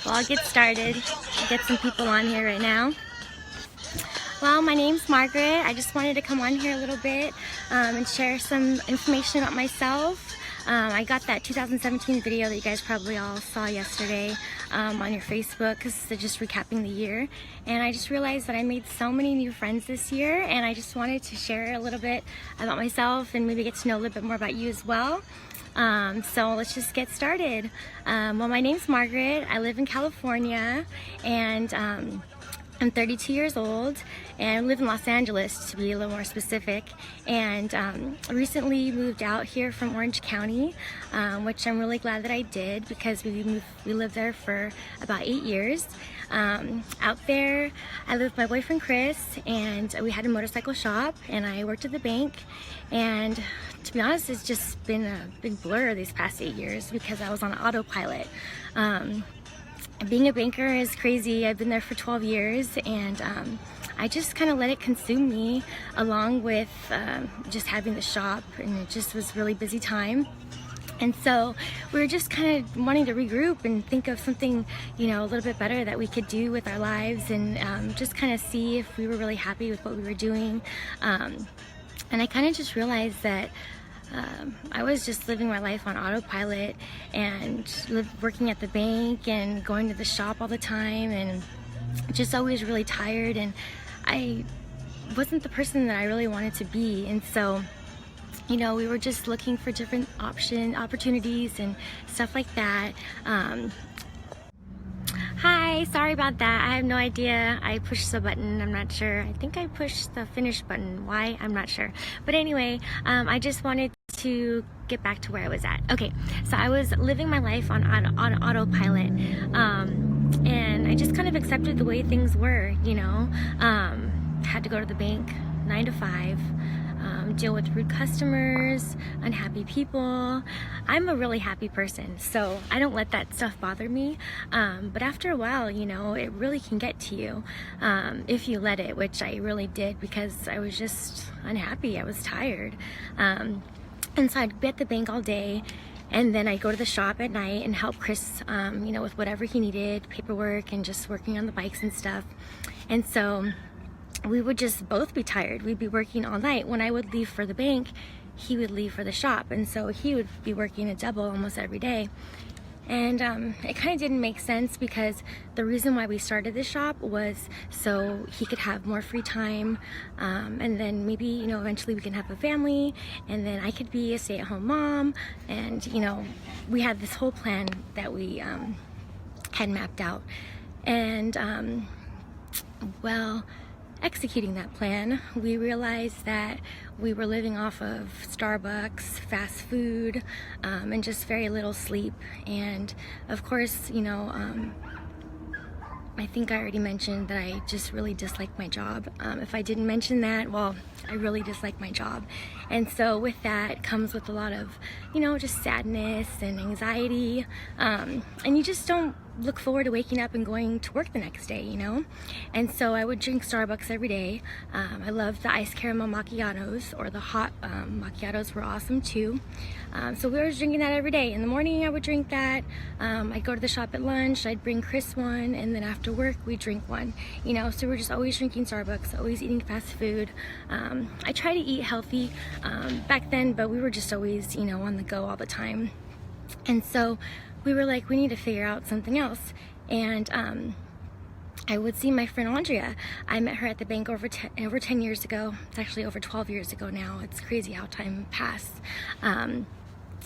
Well, I'll get started. Get some people on here right now. Well, my name's Margaret. I just wanted to come on here a little bit and share some information about myself. I got that 2017 video that you guys probably all saw yesterday on your Facebook because they're just recapping the year. And I just realized that I made so many new friends this year, and I just wanted to share a little bit about myself and maybe get to know a little bit more about you as well. So let's just get started. Well, my name's Margaret. I live in California, and I'm 32 years old, and I live in Los Angeles, to be a little more specific, and recently moved out here from Orange County, which I'm really glad that I did because we lived there for about 8 years. Out there, I lived with my boyfriend Chris, and we had a motorcycle shop, and I worked at the bank, and to be honest, it's just been a big blur these past 8 years because I was on autopilot. Being a banker is crazy. I've been there for 12 years, and I just kind of let it consume me, along with just having the shop, and it just was really busy time. And so we were just kind of wanting to regroup and think of something, a little bit better that we could do with our lives, and just kind of see if we were really happy with what we were doing. And I kind of just realized that I was just living my life on autopilot and working at the bank and going to the shop all the time, and just always really tired, and I wasn't the person that I really wanted to be. And so we were just looking for different opportunities and stuff like that. Hi, sorry about that. I have no idea. I pushed the button. I'm not sure. I think I pushed the finish button. Why? I'm not sure. But anyway, I just wanted to get back to where I was at. Okay, so I was living my life on autopilot, and I just kind of accepted the way things were. Had to go to the bank 9 to 5. Deal with rude customers, unhappy people. I'm a really happy person, so I don't let that stuff bother me. But after a while, it really can get to you if you let it, which I really did because I was just unhappy. I was tired. And so I'd be at the bank all day, and then I'd go to the shop at night and help Chris, with whatever he needed, paperwork and just working on the bikes and stuff. And so we would just both be tired. We'd be working all night. When I would leave for the bank, he would leave for the shop, and so he would be working a double almost every day. And it kind of didn't make sense because the reason why we started this shop was so he could have more free time, and then maybe eventually we can have a family, and then I could be a stay-at-home mom, and we had this whole plan that we had mapped out. And well, executing that plan, we realized that we were living off of Starbucks, fast food, and just very little sleep. And of course, I think I already mentioned that I just really dislike my job. If I didn't mention that, well, I really dislike my job. And so with that comes with a lot of, just sadness and anxiety. And you just don't look forward to waking up and going to work the next day, And so I would drink Starbucks every day. I loved the iced caramel macchiatos, or the hot macchiatos were awesome too. So we were drinking that every day. In the morning I would drink that. I'd go to the shop at lunch, I'd bring Chris one, and then after work we'd drink one. So we're just always drinking Starbucks, always eating fast food. I try to eat healthy back then, but we were just always, on the go all the time. And so we were like, we need to figure out something else. And I would see my friend Andrea. I met her at the bank over 10 years ago. It's actually over 12 years ago now. It's crazy how time passed. And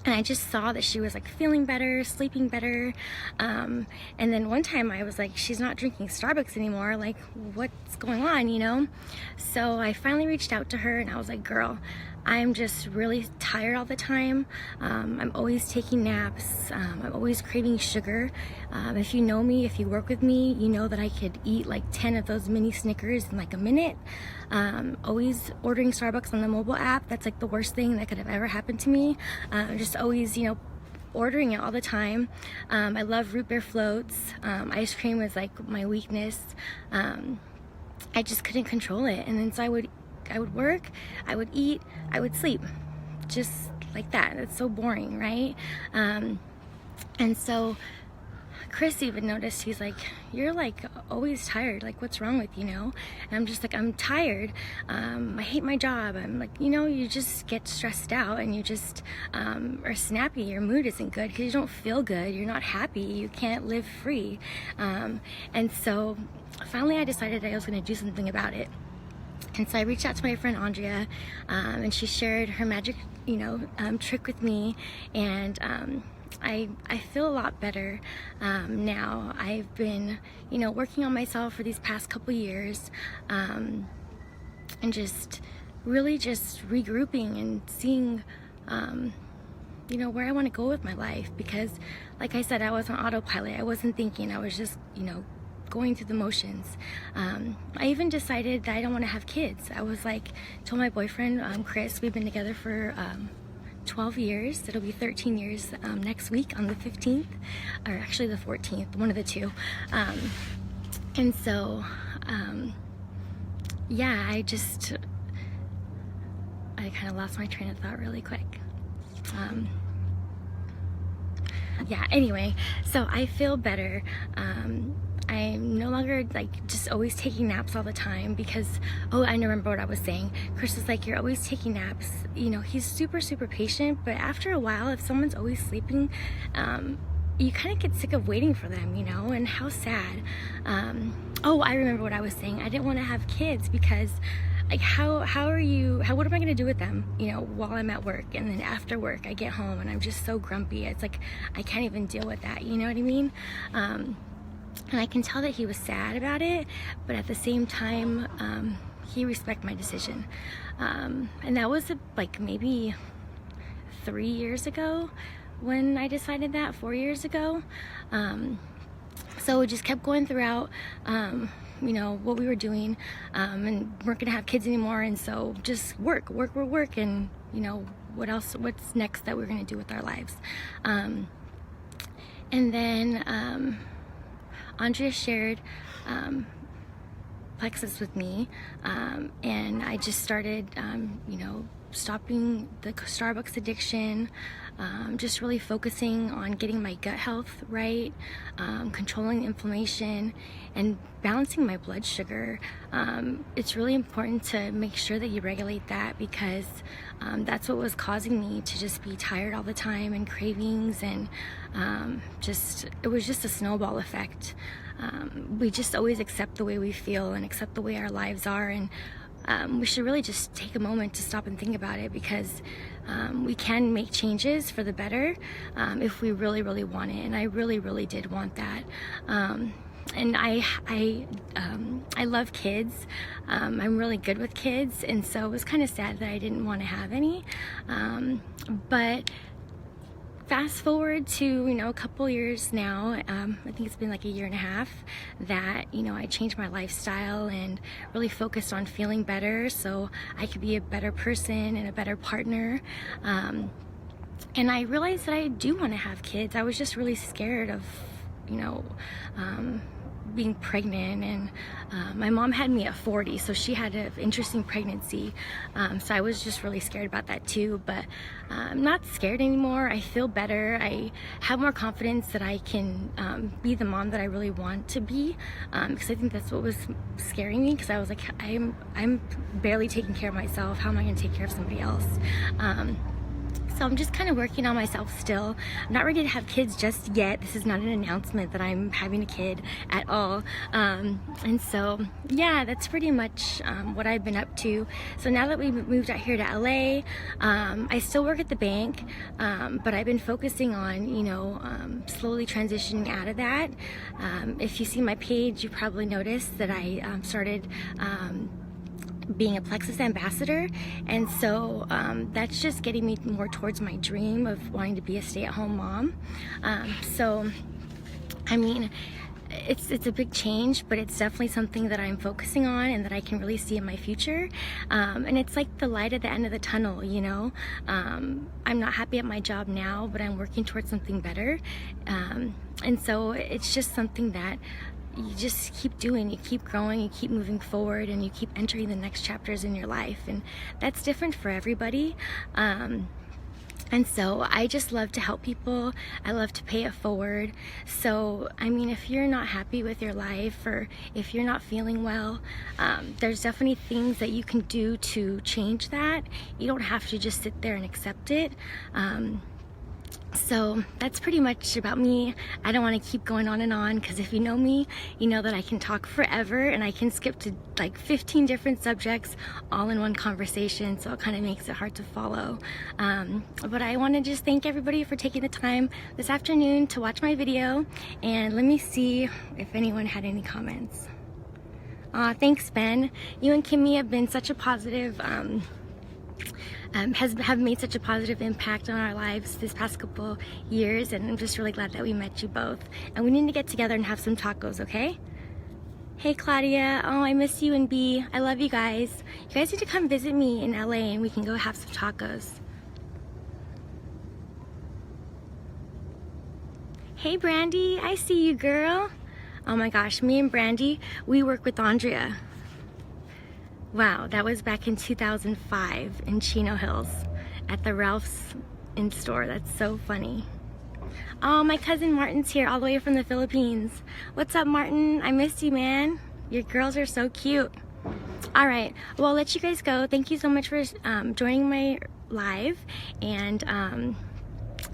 I just saw that she was like feeling better, sleeping better. And then one time I was like, she's not drinking Starbucks anymore. Like, what's going on, So I finally reached out to her, and I was like, girl, I'm just really tired all the time. I'm always taking naps. I'm always craving sugar. If you know me, if you work with me, you know that I could eat like 10 of those mini Snickers in like a minute. Always ordering Starbucks on the mobile app. That's like the worst thing that could have ever happened to me. Just always, ordering it all the time. I love root beer floats. Ice cream was like my weakness. I just couldn't control it. And then so I would work, I would eat, I would sleep, just like that. It's so boring, right? And so Chris even noticed, he's like, you're like always tired, like what's wrong with you, And I'm just like, I'm tired, I hate my job. I'm like, you just get stressed out, and you just are snappy, your mood isn't good because you don't feel good, you're not happy, you can't live free. And so finally I decided I was going to do something about it. And so I reached out to my friend Andrea, and she shared her magic, trick with me, and I feel a lot better now. I've been, working on myself for these past couple years, and just really just regrouping and seeing, where I want to go with my life. Because, like I said, I was on autopilot. I wasn't thinking. I was just, going through the motions. I even decided that I don't want to have kids. I was like, told my boyfriend, Chris, we've been together for 12 years. It'll be 13 years next week on the 15th, or actually the 14th, one of the two. And so, yeah, I kind of lost my train of thought really quick. Yeah, anyway, so I feel better. I'm no longer like just always taking naps all the time because, oh, I remember what I was saying. Chris is like, you're always taking naps. He's super, super patient, but after a while, if someone's always sleeping, you kind of get sick of waiting for them, and how sad. Oh, I remember what I was saying. I didn't want to have kids because, like, what am I going to do with them, while I'm at work, and then after work I get home and I'm just so grumpy. It's like, I can't even deal with that, you know what I mean? And I can tell that he was sad about it, but at the same time, he respected my decision. And that was like maybe 3 years ago when I decided that, 4 years ago. So we just kept going throughout, what we were doing, and weren't gonna have kids anymore. And so just work, and what's next that we're gonna do with our lives. And then, Andrea shared plexus with me, and I just started, stopping the Starbucks addiction, just really focusing on getting my gut health right, controlling inflammation, and balancing my blood sugar. It's really important to make sure that you regulate that, because that's what was causing me to just be tired all the time and cravings, and it was just a snowball effect. We just always accept the way we feel and accept the way our lives are, and we should really just take a moment to stop and think about it, because we can make changes for the better if we really, really want it. And I really, really did want that. And I love kids. I'm really good with kids, and so it was kind of sad that I didn't want to have any. But fast forward to, a couple years now, I think it's been like 1.5 years that, I changed my lifestyle and really focused on feeling better so I could be a better person and a better partner. And I realized that I do want to have kids. I was just really scared of, being pregnant, and my mom had me at 40, so she had an interesting pregnancy, so I was just really scared about that too. But I'm not scared anymore. I feel better. I have more confidence that I can be the mom that I really want to be, because I think that's what was scaring me, because I was like, I'm barely taking care of myself. How am I going to take care of somebody else? So I'm just kind of working on myself still. I'm not ready to have kids just yet. This is not an announcement that I'm having a kid at all. And so, yeah, that's pretty much what I've been up to. So now that we've moved out here to LA, I still work at the bank, but I've been focusing on, slowly transitioning out of that. If you see my page, you probably noticed that I started being a Plexus ambassador, and so that's just getting me more towards my dream of wanting to be a stay-at-home mom. So I mean, it's a big change, but it's definitely something that I'm focusing on and that I can really see in my future. And it's like the light at the end of the tunnel, I'm not happy at my job now, but I'm working towards something better. And so it's just something that you just keep doing, you keep growing, you keep moving forward, and you keep entering the next chapters in your life. And that's different for everybody. And so I just love to help people. I love to pay it forward. So, I mean, if you're not happy with your life or if you're not feeling well, there's definitely things that you can do to change that. You don't have to just sit there and accept it. So that's pretty much about me. I don't want to keep going on and on, because if you know me, you know that I can talk forever and I can skip to like 15 different subjects all in one conversation, so it kind of makes it hard to follow. But I want to just thank everybody for taking the time this afternoon to watch my video, and let me see if anyone had any comments. Thanks, Ben. You and Kimmy have been such a positive have made such a positive impact on our lives this past couple years, and I'm just really glad that we met you both. And we need to get together and have some tacos, okay? Hey Claudia, oh, I miss you and B. I love you guys. You guys need to come visit me in LA and we can go have some tacos. Hey Brandy, I see you, girl. Oh my gosh, me and Brandy, we work with Andrea. Wow, that was back in 2005 in Chino Hills at the Ralph's in store. That's so funny. Oh, my cousin Martin's here all the way from the Philippines. What's up, Martin? I missed you, man. Your girls are so cute. All right, well, I'll let you guys go. Thank you so much for joining my live. And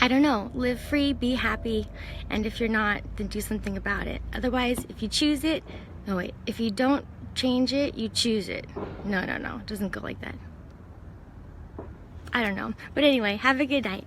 I don't know, live free, be happy. And if you're not, then do something about it. Otherwise, if you choose it, no wait, if you don't change it, you choose it. No, it doesn't go like that. I don't know. But anyway, have a good night.